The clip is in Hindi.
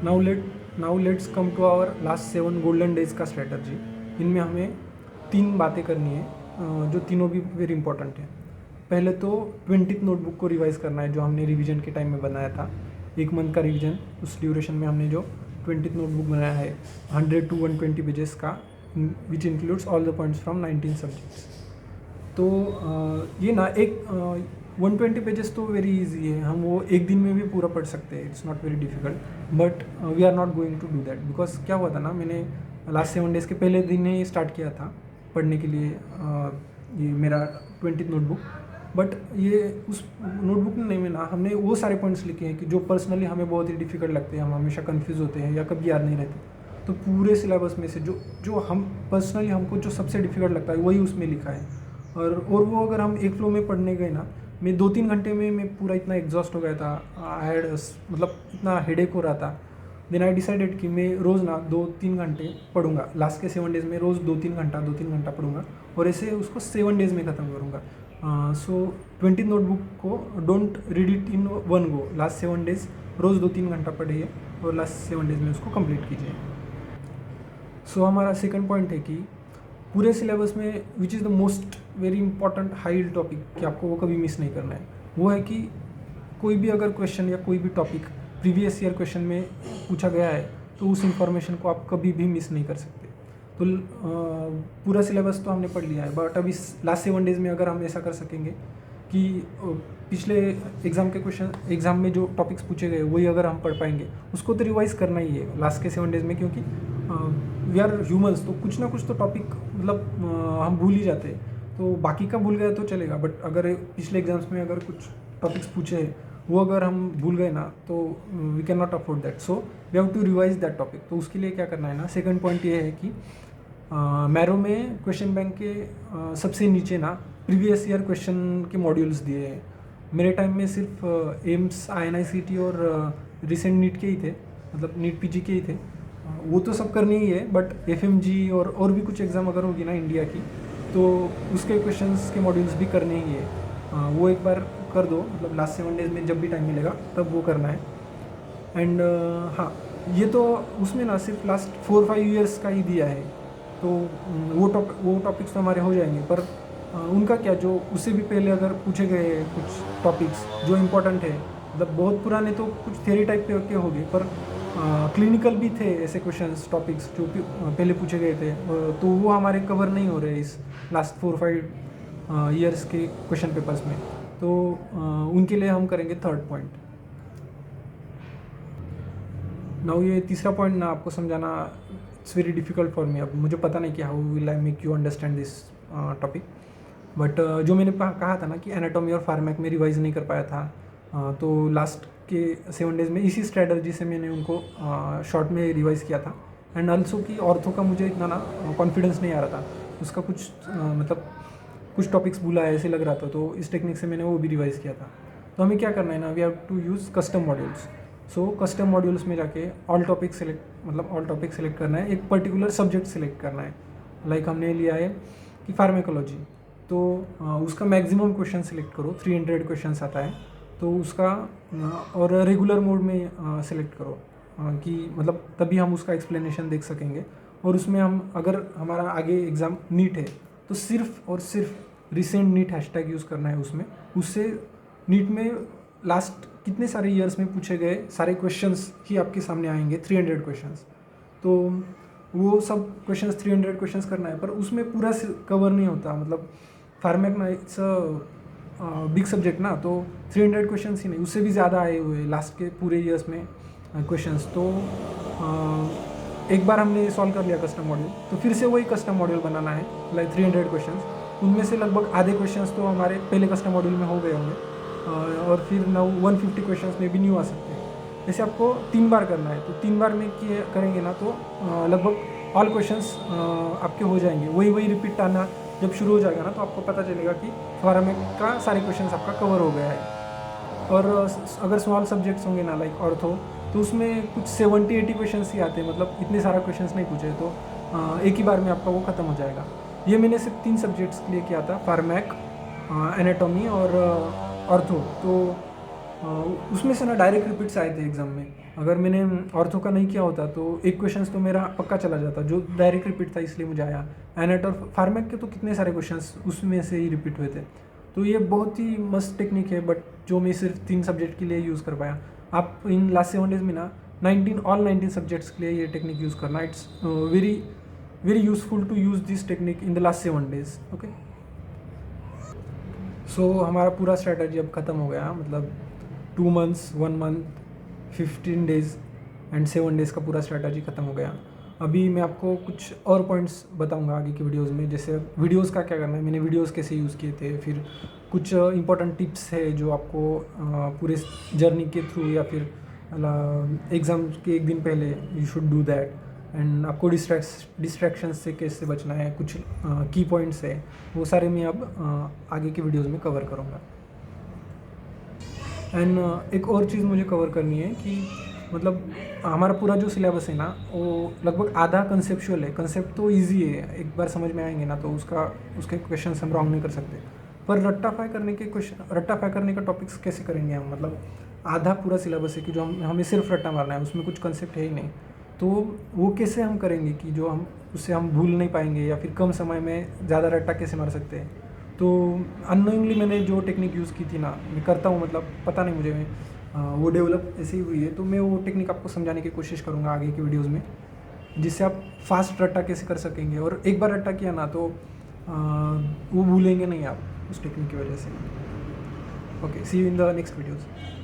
Now let's come to our last 7 golden days का स्ट्रेटजी। इनमें हमें 3 बातें करनी है जो तीनों भी वेरी इंपॉर्टेंट है। पहले तो 20th नोटबुक को रिवाइज़ करना है जो हमने रिवीजन के टाइम में बनाया था। 1 मंथ का रिवीजन, उस ड्यूरेशन में हमने जो 20th नोटबुक बनाया है 100 to 120 पेजेस का, which includes all the points from 19 subjects. तो ये ना एक 120 पेजेस तो वेरी इजी है, हम वो एक दिन में भी पूरा पढ़ सकते हैं। It's not very difficult, but we are not going to do that because क्या हुआ था ना, मैंने लास्ट 7 डेज़ के पहले दिन ही स्टार्ट किया था पढ़ने के लिए ये मेरा 20th नोटबुक। बट ये उस नोटबुक में ना हमने वो सारे पॉइंट्स लिखे हैं कि जो पर्सनली हमें बहुत ही डिफिकल्ट लगते हैं, हम हमेशा कंफ्यूज होते हैं या कभी याद नहीं रहते। तो पूरे सिलेबस में से जो हम पर्सनली हमको जो सबसे डिफिकल्ट लगता है वही उसमें लिखा है। और वो अगर हम एक फ्लो में पढ़ने गए ना, मैं 2-3 घंटे में मैं पूरा इतना एग्जॉस्ट हो गया था। आई हैड मतलब इतना हेडेक हो रहा था। देन आई डिसाइडेड कि मैं रोज़ ना 2-3 घंटे पढ़ूंगा। लास्ट के 7 डेज़ में रोज़ 2-3 घंटा पढ़ूंगा और ऐसे उसको 7 डेज़ में ख़त्म करूँगा। सो 20 नोटबुक को don't read it in one go. Last 7 days रोज़ 2-3 घंटा पढ़िए और लास्ट 7 डेज़ में उसको कंप्लीट कीजिए। सो हमारा सेकंड पॉइंट है कि पूरे सिलेबस में which is the most very important high topic कि आपको वो कभी मिस नहीं करना है, वो है कि कोई भी अगर क्वेश्चन या कोई भी टॉपिक प्रीवियस ईयर क्वेश्चन में पूछा गया है तो उस इंफॉर्मेशन को आप कभी भी मिस नहीं कर सकते। तो पूरा सिलेबस तो हमने पढ़ लिया है, बट अभी लास्ट 7 डेज़ में अगर हम ऐसा कर सकेंगे कि पिछले एग्ज़ाम में जो टॉपिक्स पूछे गए वही अगर हम पढ़ पाएंगे, उसको तो रिवाइज़ करना ही है लास्ट के 7 डेज़ में, क्योंकि वी आर ह्यूमंस, तो कुछ ना कुछ तो टॉपिक मतलब हम भूल ही जाते हैं। तो बाकी का भूल गए तो चलेगा, बट अगर पिछले एग्जाम्स में अगर कुछ टॉपिक्स पूछे हैं वो अगर हम भूल गए ना तो we can not afford that. So we have to revise that topic. तो उसके लिए क्या करना है ना, सेकंड पॉइंट ये है कि मैरो में क्वेश्चन बैंक के सबसे नीचे ना प्रीवियस ईयर क्वेश्चन के मॉड्यूल्स दिए हैं। मेरे टाइम में सिर्फ एम्स, INICT और रिसेंट नीट के ही थे, मतलब नीट PG के ही थे। वो तो सब करनी ही है, बट FMG और भी कुछ एग्ज़ाम अगर होगी ना इंडिया की, तो उसके क्वेश्चंस के मॉड्यूल्स भी करने ही है। वो एक बार कर दो, मतलब लास्ट 7 डेज़ में जब भी टाइम मिलेगा तब वो करना है। एंड हाँ, ये तो उसमें ना सिर्फ लास्ट 4-5 ईयर्स का ही दिया है, तो वो टॉपिक्स तो हमारे हो जाएंगे। पर उनका क्या, जो उससे भी पहले अगर पूछे गए कुछ टॉपिक्स जो इम्पोर्टेंट है, मतलब बहुत पुराने तो कुछ थ्योरी टाइप के हो गए, पर क्लिनिकल भी थे ऐसे क्वेश्चंस टॉपिक्स जो पहले पूछे गए थे, तो वो हमारे कवर नहीं हो रहे इस लास्ट 4-5 ईयर्स के क्वेश्चन पेपर्स में। तो उनके लिए हम करेंगे थर्ड पॉइंट। नाउ ये तीसरा पॉइंट ना आपको समझाना it's very difficult for me. अब मुझे पता नहीं कि how will I make you understand this topic, but जो मैंने कहा था ना कि एनाटॉमी और फार्मैक में रिवाइज नहीं कर पाया था, तो लास्ट के 7 डेज़ में इसी स्ट्रैटजी से मैंने उनको शॉर्ट में रिवाइज़ किया था। एंड ऑल्सो कि ऑर्थो का मुझे इतना ना कॉन्फिडेंस नहीं आ रहा था, उसका कुछ मतलब कुछ टॉपिक्स भूला है ऐसे लग रहा था, तो इस टेक्निक से मैंने वो भी रिवाइज़ किया था। तो हमें क्या करना है ना, we have to use custom modules. So custom modules में जाके ऑल टॉपिक सेलेक्ट करना है, एक पर्टिकुलर सब्जेक्ट सेलेक्ट करना है। लाइक हमने लिया है कि फार्मेकोलॉजी, तो उसका मैक्सिमम क्वेश्चन सेलेक्ट करो, 300 क्वेश्चन आता है, तो उसका और रेगुलर मोड में सेलेक्ट करो कि मतलब तभी हम उसका एक्सप्लेनेशन देख सकेंगे। और उसमें हम अगर हमारा आगे एग्ज़ाम नीट है तो सिर्फ और सिर्फ रिसेंट नीट हैशटैग यूज़ करना है उसमें। उससे नीट में लास्ट कितने सारे ईयर्स में पूछे गए सारे क्वेश्चंस ही आपके सामने आएंगे, 300 क्वेश्चंस। तो वो सब क्वेश्चंस 300 क्वेश्चंस करना है, पर उसमें पूरा कवर नहीं होता। मतलब फार्मैक ना इट्स बिग सब्जेक्ट ना, तो 300 क्वेश्चंस ही नहीं, उससे भी ज़्यादा आए हुए लास्ट के पूरे ईयर्स में क्वेश्चंस। तो एक बार हमने सॉल्व कर लिया कस्टम मॉड्यूल, तो फिर से वही कस्टम मॉड्यूल बनाना है, लाइक 300 क्वेश्चंस। उनमें से लगभग आधे क्वेश्चंस तो हमारे पहले कस्टम मॉड्यूल में हो गए होंगे, और फिर 150 क्वेश्चंस में भी न्यू आ सकते हैं। जैसे आपको 3 बार करना है, तो 3 बार में करेंगे ना तो लगभग ऑल क्वेश्चंस आपके हो जाएंगे। वही रिपीट आना जब शुरू हो जाएगा ना, तो आपको पता चलेगा कि फार्मैक का सारे क्वेश्चंस आपका कवर हो गया है। और अगर स्मॉल सब्जेक्ट्स होंगे ना लाइक ऑर्थो, तो उसमें कुछ 70-80 क्वेश्चंस ही आते हैं, मतलब इतने सारा क्वेश्चंस नहीं पूछे, तो एक ही बार में आपका वो ख़त्म हो जाएगा। ये मैंने सिर्फ 3 सब्जेक्ट्स के लिए किया था, फार्मैक, एनाटॉमी और ऑर्थो। तो उसमें से ना डायरेक्ट रिपीट्स आए थे एग्ज़ाम में। अगर मैंने ऑर्थो का नहीं किया होता तो एक क्वेश्चंस तो मेरा पक्का चला जाता, जो डायरेक्ट रिपीट था इसलिए मुझे आया। एनेट और फार्मेक के तो कितने सारे क्वेश्चंस उसमें से ही रिपीट हुए थे। तो ये बहुत ही मस्त टेक्निक है, बट जो मैं सिर्फ 3 सब्जेक्ट के लिए यूज़ कर पाया। आप इन लास्ट 7 डेज़ में ना 19 सब्जेक्ट्स के लिए ये टेक्निक यूज़ करना। It's very very useful to use this technique in the last 7 days. Okay, so हमारा पूरा स्ट्रैटेजी अब ख़त्म हो गया, मतलब 2 months, 1 month, 15 days and 7 days का पूरा स्ट्रैटेजी ख़त्म हो गया। अभी मैं आपको कुछ और पॉइंट्स बताऊंगा आगे की वीडियोस में, जैसे वीडियोस का क्या करना है, मैंने वीडियोस कैसे यूज़ किए थे, फिर कुछ इंपॉर्टेंट टिप्स है जो आपको पूरे जर्नी के थ्रू या फिर एग्ज़ाम के एक दिन पहले you should do that. And आपको डिस्ट्रैक्शन से कैसे बचना है, कुछ की पॉइंट्स है, वो सारे मैं अब आगे की वीडियोज़ में कवर करूँगा। एंड एक और चीज़ मुझे कवर करनी है कि मतलब हमारा पूरा जो सिलेबस है ना, वो लगभग आधा कंसेप्चुअल है। कंसेप्ट तो इजी है, एक बार समझ में आएंगे ना तो उसके क्वेश्चन हम रॉन्ग नहीं कर सकते। पर रट्टाफाई करने का टॉपिक्स कैसे करेंगे हम, मतलब आधा पूरा सिलेबस है कि जो हमें सिर्फ रट्टा मारना है, उसमें कुछ कंसेप्ट है ही नहीं। तो वो कैसे हम करेंगे कि जो उससे हम भूल नहीं पाएंगे, या फिर कम समय में ज़्यादा रट्टा कैसे मार सकते हैं। तो अननोइंगली मैंने जो टेक्निक यूज़ की थी ना, मैं करता हूँ, मतलब पता नहीं मुझे, वो डेवलप ऐसे ही हुई है। तो मैं वो टेक्निक आपको समझाने की कोशिश करूँगा आगे की वीडियोज़ में, जिससे आप फास्ट रट्टा कैसे कर सकेंगे। और एक बार रट्टा किया ना तो वो भूलेंगे नहीं आप उस टेक्निक की वजह से। Okay, see you in the next videos.